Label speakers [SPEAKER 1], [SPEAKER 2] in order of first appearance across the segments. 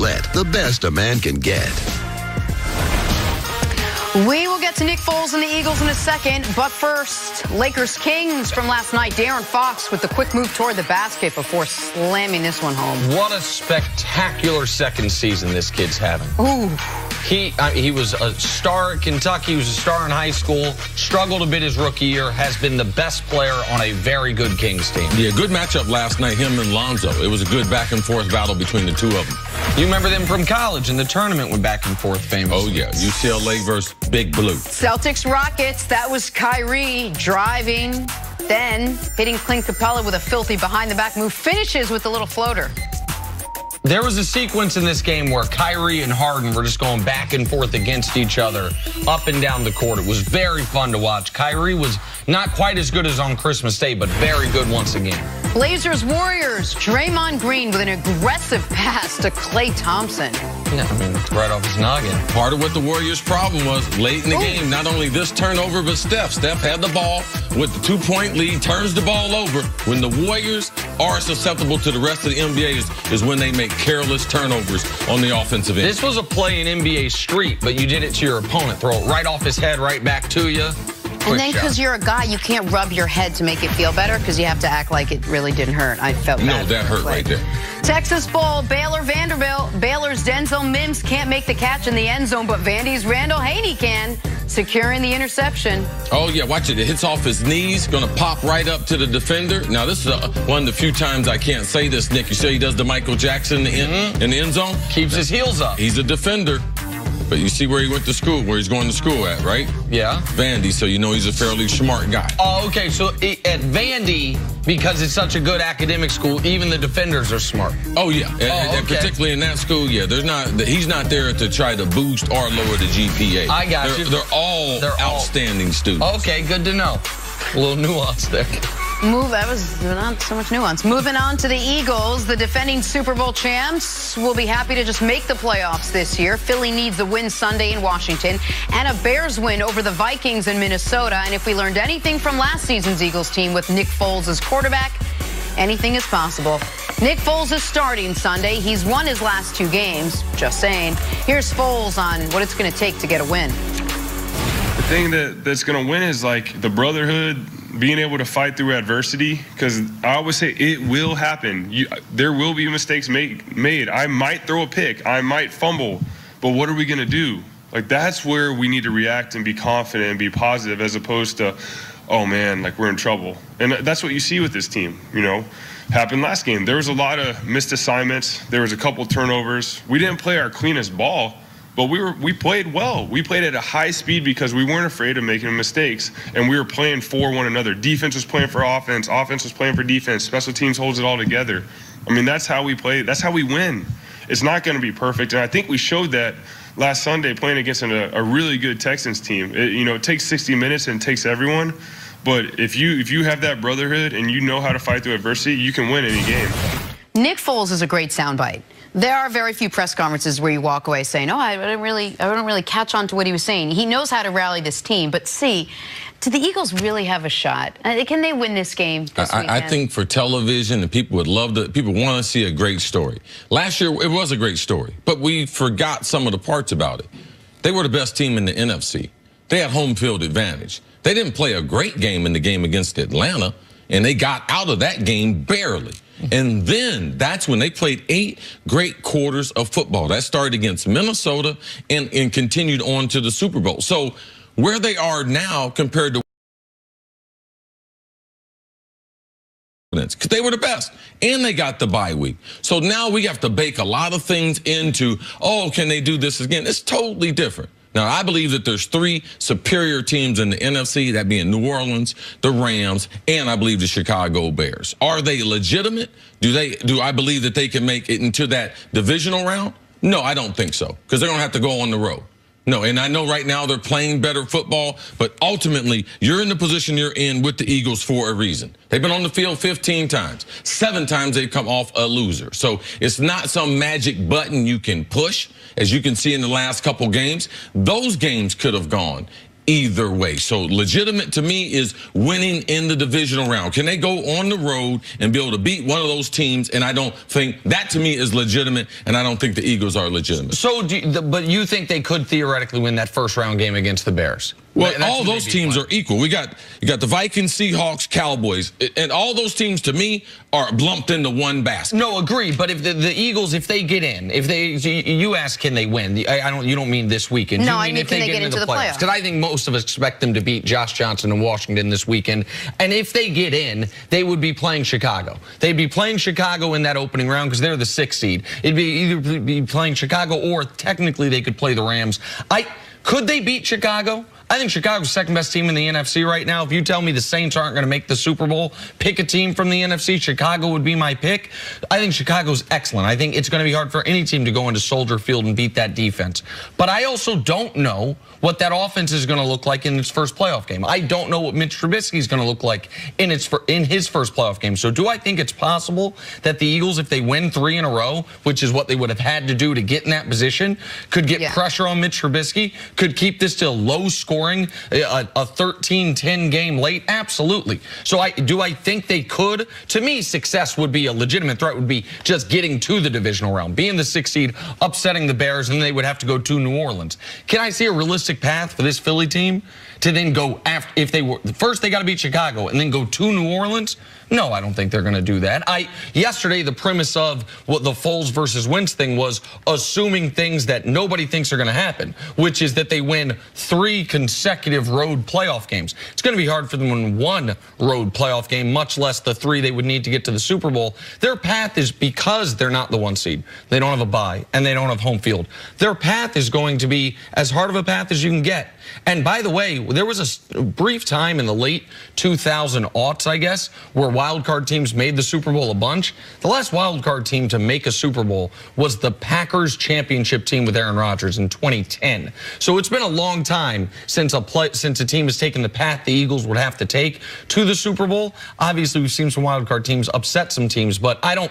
[SPEAKER 1] roulette, the best a man can get.
[SPEAKER 2] We will get to Nick Foles and the Eagles in a second, but first, Lakers-Kings from last night. De'Aaron Fox with the quick move toward the basket before slamming this one home.
[SPEAKER 3] What a spectacular second season this kid's having.
[SPEAKER 2] Ooh.
[SPEAKER 3] He was a star at Kentucky. He was a star in high school. Struggled a bit his rookie year. Has been the best player on a very good Kings team.
[SPEAKER 4] Yeah, good matchup last night, him and Lonzo. It was a good back-and-forth battle between the two of them.
[SPEAKER 3] You remember them from college, and the tournament went back and forth famous.
[SPEAKER 4] Oh, yeah. UCLA versus Big Blue.
[SPEAKER 2] Celtics-Rockets, that was Kyrie driving, then hitting Clint Capella with a filthy behind-the-back move. Finishes with a little floater.
[SPEAKER 3] There was a sequence in this game where Kyrie and Harden were just going back and forth against each other up and down the court. It was very fun to watch. Kyrie was not quite as good as on Christmas Day, but very good once again.
[SPEAKER 2] Blazers-Warriors, Draymond Green with an aggressive pass to Klay Thompson.
[SPEAKER 3] Yeah, I mean, right off his noggin.
[SPEAKER 4] Part of what the Warriors' problem was late in the game, not only this turnover, but Steph. Steph had the ball with the 2-point lead, turns the ball over. When the Warriors are susceptible to the rest of the NBA is when they make careless turnovers on the offensive end.
[SPEAKER 3] This was a play in NBA Street, but you did it to your opponent. Throw it right off his head, right back to you.
[SPEAKER 2] And then because you're a guy, you can't rub your head to make it feel better because you have to act like it really didn't hurt. I felt bad.
[SPEAKER 4] No, that hurt right there.
[SPEAKER 2] Texas Bowl, Baylor, Vanderbilt. Baylor's Denzel Mims can't make the catch in the end zone, but Vandy's Randall Haney can, securing the interception.
[SPEAKER 4] Oh, yeah, watch it. It hits off his knees, going to pop right up to the defender. Now, this is one of the few times I can't say this, Nick. You say he does the Michael Jackson in the end zone?
[SPEAKER 3] Keeps his heels up.
[SPEAKER 4] He's a defender. But you see where he went to school, where he's going to school at, right?
[SPEAKER 3] Yeah.
[SPEAKER 4] Vandy, so you know he's a fairly smart guy.
[SPEAKER 3] Oh, okay. So at Vandy, because it's such a good academic school, even the defenders are smart.
[SPEAKER 4] Oh, yeah.
[SPEAKER 3] Okay.
[SPEAKER 4] Particularly in that school, yeah. He's not there to try to boost or lower the GPA.
[SPEAKER 3] I got you.
[SPEAKER 4] They're all outstanding students.
[SPEAKER 3] Okay, good to know. A little nuance there.
[SPEAKER 2] That was not so much nuance. Moving on to the Eagles, the defending Super Bowl champs will be happy to just make the playoffs this year. Philly needs a win Sunday in Washington and a Bears win over the Vikings in Minnesota. And if we learned anything from last season's Eagles team with Nick Foles as quarterback, anything is possible. Nick Foles is starting Sunday. He's won his last 2 games. Just saying. Here's Foles on what it's going to take to get a win.
[SPEAKER 5] The thing that's going to win is like the brotherhood, being able to fight through adversity, because I always say it will happen. There will be mistakes made. I might throw a pick. I might fumble. But what are we going to do? Like, that's where we need to react and be confident and be positive, as opposed to, oh, man, like we're in trouble. And that's what you see with this team, you know. Happened last game. There was a lot of missed assignments. There was a couple turnovers. We didn't play our cleanest ball. But we played well. We played at a high speed because we weren't afraid of making mistakes, and we were playing for one another. Defense was playing for offense. Offense was playing for defense. Special teams holds it all together. I mean, that's how we play. That's how we win. It's not going to be perfect, and I think we showed that last Sunday playing against a really good Texans team. It takes 60 minutes and it takes everyone, but if you have that brotherhood and you know how to fight through adversity, you can win any game.
[SPEAKER 2] Nick Foles is a great soundbite. There are very few press conferences where you walk away saying, oh, I don't really catch on to what he was saying. He knows how to rally this team. But do the Eagles really have a shot? Can they win this game this weekend?
[SPEAKER 4] I think for television, and people would love to, people want to see a great story. Last year, it was a great story, but we forgot some of the parts about it. They were the best team in the NFC. They had home field advantage. They didn't play a great game in the game against Atlanta, and they got out of that game barely. And then that's when they played 8 great quarters of football. That started against Minnesota and continued on to the Super Bowl. So where they are now compared to, because they were the best and they got the bye week. So now we have to bake a lot of things into, oh, can they do this again? It's totally different. Now, I believe that there's 3 superior teams in the NFC, that being New Orleans, the Rams, and I believe the Chicago Bears. Are they legitimate? Do I believe that they can make it into that divisional round? No, I don't think so, because they're going to have to go on the road. No, and I know right now they're playing better football, but ultimately you're in the position you're in with the Eagles for a reason. They've been on the field 15 times. 7 times they've come off a loser. So it's not some magic button you can push. As you can see in the last couple games, those games could have gone either way. So legitimate to me is winning in the divisional round. Can they go on the road and be able to beat one of those teams? And I don't think that to me is legitimate, and I don't think the Eagles are legitimate.
[SPEAKER 3] So, but you think they could theoretically win that first round game against the Bears?
[SPEAKER 4] Well, all those teams are equal. You got the Vikings, Seahawks, Cowboys, and all those teams to me are lumped into one basket.
[SPEAKER 3] No, agree. But if the Eagles, if they get in, you ask, can they win? You don't mean this weekend.
[SPEAKER 2] No,
[SPEAKER 3] you
[SPEAKER 2] I
[SPEAKER 3] mean
[SPEAKER 2] mean,
[SPEAKER 3] if
[SPEAKER 2] can
[SPEAKER 3] they get into the playoffs? Because I think most of us expect them to beat Josh Johnson and Washington this weekend. And if they get in, they would be playing Chicago. They'd be playing Chicago in that opening round because they're the 6th seed. It'd be either be playing Chicago or technically they could play the Rams. Could they beat Chicago? I think Chicago's the second best team in the NFC right now. If you tell me the Saints aren't going to make the Super Bowl, pick a team from the NFC, Chicago would be my pick. I think Chicago's excellent. I think it's going to be hard for any team to go into Soldier Field and beat that defense. But I also don't know what that offense is going to look like in its first playoff game. I don't know what Mitch Trubisky is going to look like in his first playoff game. So do I think it's possible that the Eagles, if they win 3 in a row, which is what they would have had to do to get in that position, could get pressure on Mitch Trubisky, could keep this to a low scoring, a 13-10 game late? Absolutely. So do I think they could? To me, success would be a legitimate threat, would be just getting to the divisional round, being the 6th seed, upsetting the Bears, and they would have to go to New Orleans. Can I see a realistic path for this Philly team to then go after, if they were first they got to beat Chicago and then go to New Orleans? No, I don't think they're going to do that. Yesterday, the premise of what the Foles versus Wentz thing was assuming things that nobody thinks are going to happen, which is that they win 3 consecutive road playoff games. It's going to be hard for them to win 1 road playoff game, much less the 3 they would need to get to the Super Bowl. Their path is, because they're not the 1 seed, they don't have a bye, and they don't have home field. Their path is going to be as hard of a path as you can get. And by the way, there was a brief time in the late 2000s, I guess, where wildcard teams made the Super Bowl a bunch. The last wildcard team to make a Super Bowl was the Packers championship team with Aaron Rodgers in 2010. So it's been a long time since a team has taken the path the Eagles would have to take to the Super Bowl. Obviously, we've seen some wildcard teams upset some teams, but I don't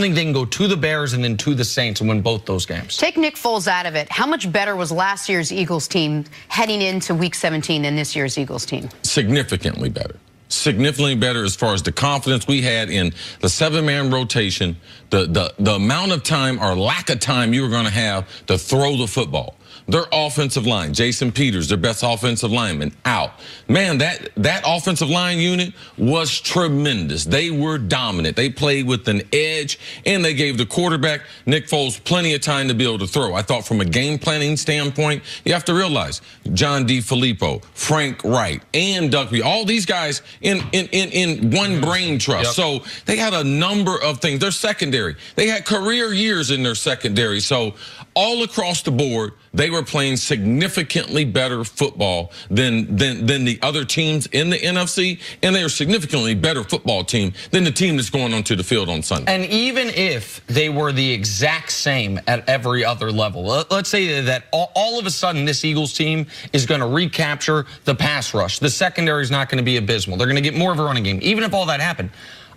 [SPEAKER 3] think they can go to the Bears and then to the Saints and win both those games.
[SPEAKER 2] Take Nick Foles out of it. How much better was last year's Eagles team heading into Week 17 than this year's Eagles team?
[SPEAKER 4] Significantly better. Significantly better as far as the confidence we had in the 7-man rotation, the amount of time or lack of time you were going to have to throw the football. Their offensive line, Jason Peters, their best offensive lineman, out. Man, that offensive line unit was tremendous. They were dominant. They played with an edge, and they gave the quarterback, Nick Foles, plenty of time to be able to throw. I thought from a game planning standpoint, you have to realize John DeFilippo, Frank Wright, and Duckby, all these guys in one brain trust. Yep. So they had a number of things. Their secondary, they had career years in their secondary. So all across the board, they were playing significantly better football than the other teams in the NFC, and they are a significantly better football team than the team that's going onto the field on Sunday.
[SPEAKER 3] And even if they were the exact same at every other level, let's say that all of a sudden this Eagles team is going to recapture the pass rush. The secondary is not going to be abysmal. They're going to get more of a running game. Even if all that happened,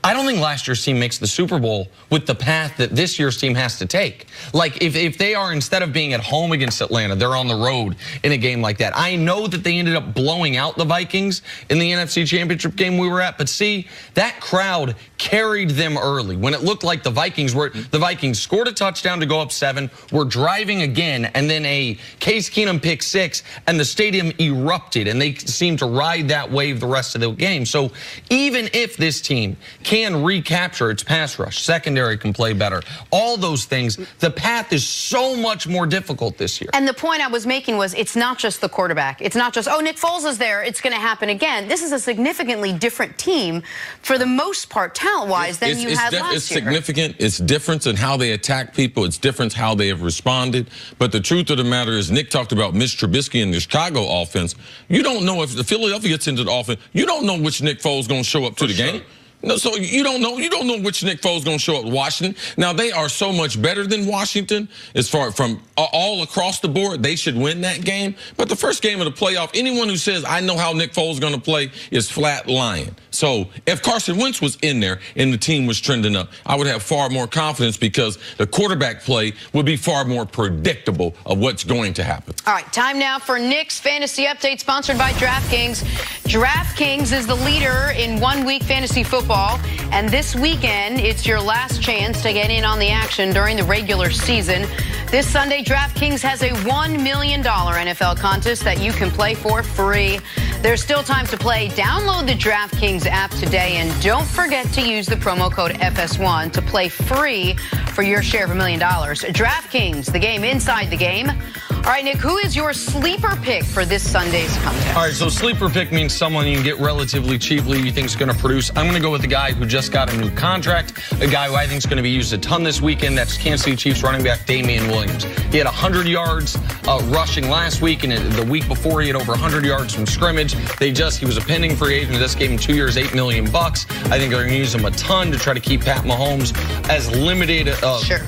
[SPEAKER 3] I don't think last year's team makes the Super Bowl with the path that this year's team has to take. Like, if they are, instead of being at home against Atlanta, they're on the road in a game like that. I know that they ended up blowing out the Vikings in the NFC Championship game we were at, but see, that crowd carried them early. When it looked like the Vikings scored a touchdown to go up 7, were driving again, and then a Case Keenum pick 6, and the stadium erupted, and they seemed to ride that wave the rest of the game. So even if this team can recapture its pass rush, secondary can play better, all those things, the path is so much more difficult this year.
[SPEAKER 2] And the point I was making was, it's not just the quarterback. It's not just, oh, Nick Foles is there, it's going to happen again. This is a significantly different team, for the most part, talent-wise, than you had last year.
[SPEAKER 4] It's significant. It's different in how they attack people. It's different how they have responded. But the truth of the matter is, Nick talked about Mitch Trubisky and the Chicago offense. You don't know if the Philadelphia gets into the offense. You don't know which Nick Foles is going to show up to the game. No, so you don't know which Nick Foles is going to show up at Washington. Now, they are so much better than Washington as far from all across the board. They should win that game. But the first game of the playoff, anyone who says, I know how Nick Foles is going to play, is flat lying. So So if Carson Wentz was in there and the team was trending up, I would have far more confidence because the quarterback play would be far more predictable of what's going to happen.
[SPEAKER 2] All right, time now for Nick's Fantasy Update, sponsored by DraftKings. DraftKings is the leader in 1 week fantasy football, and this weekend it's your last chance to get in on the action during the regular season. This Sunday, DraftKings has a $1 million NFL contest that you can play for free. There's still time to play. Download the DraftKings app today, and don't forget to use the promo code FS1 to play free for your share of $1 million. DraftKings, the game inside the game. All right, Nick, who is your sleeper pick for this Sunday's contest?
[SPEAKER 3] All right, so sleeper pick means someone you can get relatively cheaply you think is going to produce. I'm going to go with a guy who just got a new contract, a guy who I think is going to be used a ton this weekend. That's Kansas City Chiefs running back Damian Williams. He had 100 yards rushing last week, and the week before he had over 100 yards from scrimmage. He was a pending free agent. They just gave him 2 years, $8 million. I think they're going to use him a ton to try to keep Pat Mahomes as limited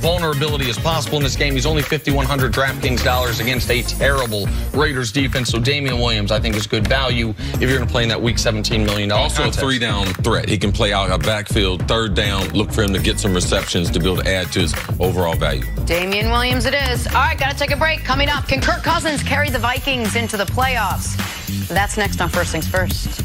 [SPEAKER 3] vulnerability as possible in this game. He's only $5,100 DraftKings dollars against a terrible Raiders defense. So Damian Williams, I think, is good value if you're going to play in that week $17 million.
[SPEAKER 4] Also a 3-down threat. He can play out a backfield, third down, look for him to get some receptions to be able to add to his overall value.
[SPEAKER 2] Damian Williams it is. All right, got to take a break. Coming up, can Kirk Cousins carry the Vikings into the playoffs? That's next on First Things First.